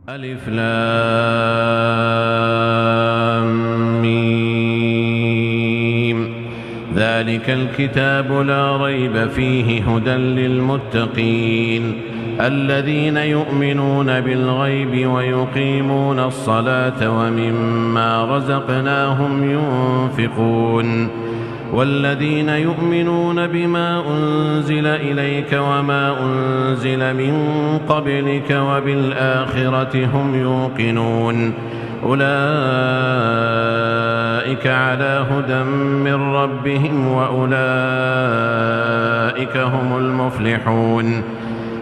ألف لام ميم. ذلك الكتاب لا ريب فيه هدى للمتقين الذين يؤمنون بالغيب ويقيمون الصلاة ومما رزقناهم ينفقون والذين يؤمنون بما أنزل إليك وما أنزل من قبلك وبالآخرة هم يوقنون أولئك على هدى من ربهم وأولئك هم المفلحون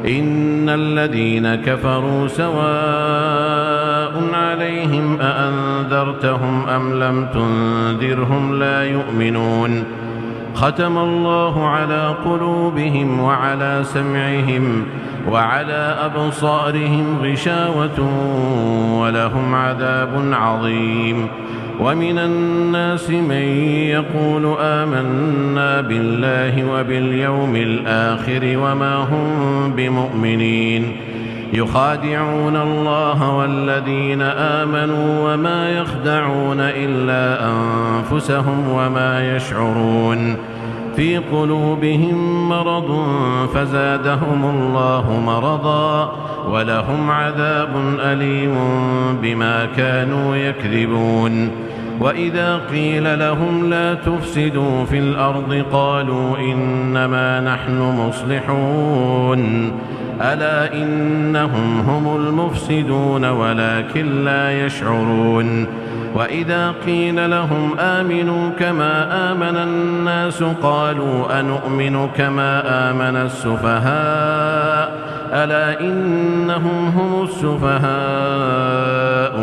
إن الذين كفروا سواء عليهم أأنذرتهم أم لم تنذرهم لا يؤمنون ختم الله على قلوبهم وعلى سمعهم وعلى أبصارهم غشاوة ولهم عذاب عظيم ومن الناس من يقول آمنا بالله وباليوم الآخر وما هم بمؤمنين يخادعون الله والذين آمنوا وما يخدعون إلا أنفسهم وما يشعرون في قلوبهم مرض فزادهم الله مرضا ولهم عذاب أليم بما كانوا يكذبون وإذا قيل لهم لا تفسدوا في الأرض قالوا إنما نحن مصلحون ألا إنهم هم المفسدون ولكن لا يشعرون وإذا قيل لهم آمنوا كما آمن الناس قالوا أنؤمن كما آمن السفهاء ألا إنهم هم السفهاء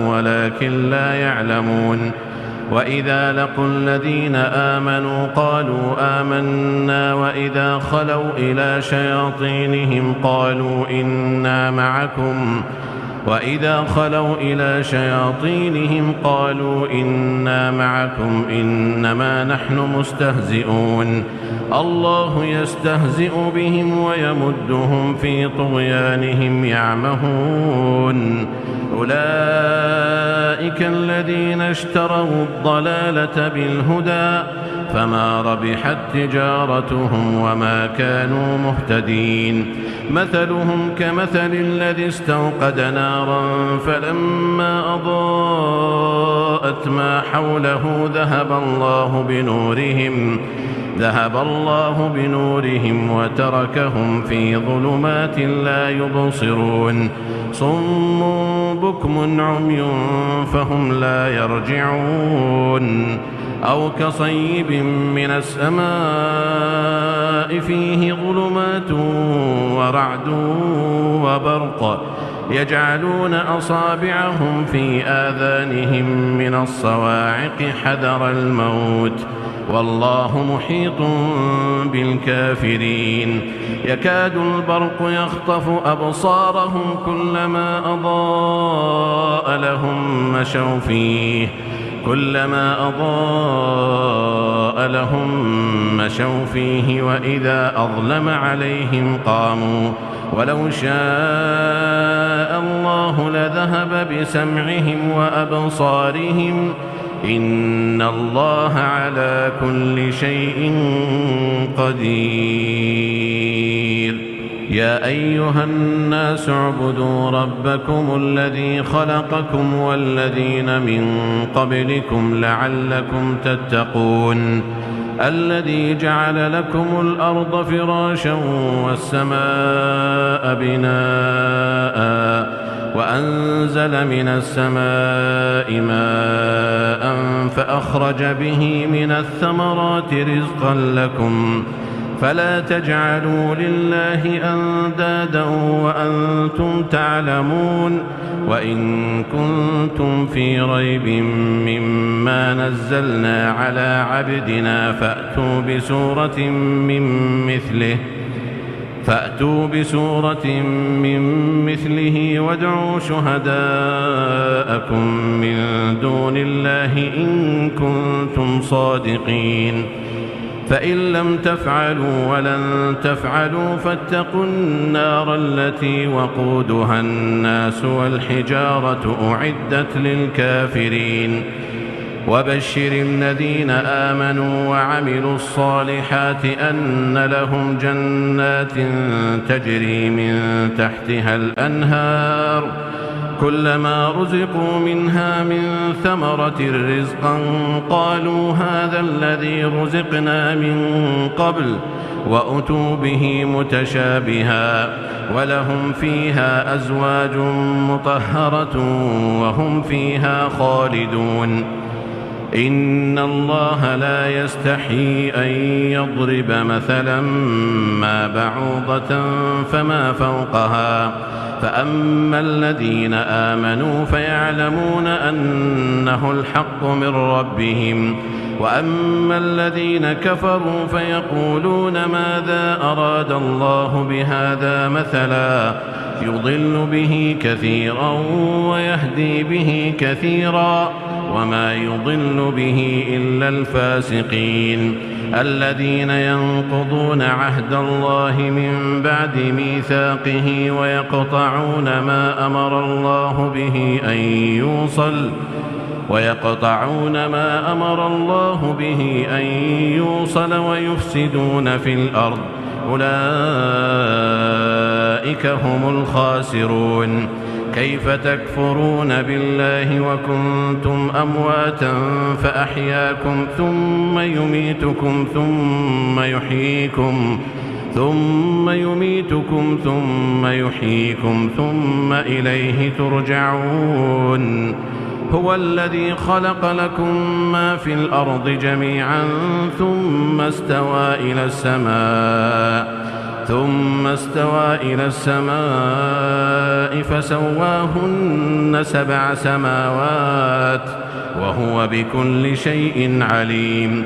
ولكن لا يعلمون وإذا لقوا الذين آمنوا قالوا آمنا وإذا خلوا إلى شياطينهم قالوا إنا معكم إنما نحن مستهزئون الله يستهزئ بهم ويمدهم في طغيانهم يعمهون أولئك الذين اشتروا الضلالة بالهدى فما ربحت تجارتهم وما كانوا مهتدين مثلهم كمثل الذي استوقد نارا فلما أضاءت ما حوله ذهب الله بنورهم وتركهم في ظلمات لا يبصرون صم بكم عمي فهم لا يرجعون أو كصيب من السماء فيه ظلمات ورعد وبرق يجعلون أصابعهم في آذانهم من الصواعق حذر الموت والله محيط بالكافرين يكاد البرق يخطف أبصارهم كلما أضاء لهم مشوا فيه وإذا أظلم عليهم قاموا ولو شاء الله لذهب بسمعهم وأبصارهم إن الله على كل شيء قدير يا أيها الناس اعبدوا ربكم الذي خلقكم والذين من قبلكم لعلكم تتقون الذي جعل لكم الأرض فراشا والسماء بناء وأنزل من السماء ماء فأخرج به من الثمرات رزقا لكم فلا تجعلوا لله أندادا وأنتم تعلمون وإن كنتم في ريب مما نزلنا على عبدنا فأتوا بسورة من مثله وادعوا شهداءكم من دون الله إن كنتم صادقين فإن لم تفعلوا ولن تفعلوا فاتقوا النار التي وقودها الناس والحجارة أعدت للكافرين وبشر الذين آمنوا وعملوا الصالحات أن لهم جنات تجري من تحتها الأنهار كلما رزقوا منها من ثمرة رزقا قالوا هذا الذي رزقنا من قبل وأتوا به متشابها ولهم فيها أزواج مطهرة وهم فيها خالدون إن الله لا يستحيي أن يضرب مثلا ما بعوضة فما فوقها فأما الذين آمنوا فيعلمون أنه الحق من ربهم وأما الذين كفروا فيقولون ماذا أراد الله بهذا مثلا يضل به كثيرا ويهدي به كثيرا وما يضل به إلا الفاسقين الذين ينقضون عهد الله من بعد ميثاقه ويقطعون ما أمر الله به أن يوصل ويفسدون في الأرض أولئك هم الخاسرون كيف تكفرون بالله وكنتم أمواتا فأحياكم ثم يميتكم ثم يحييكم ثم إليه ترجعون هو الذي خلق لكم ما في الأرض جميعا ثم استوى إلى السماء فسواهن 7 سماوات وهو بكل شيء عليم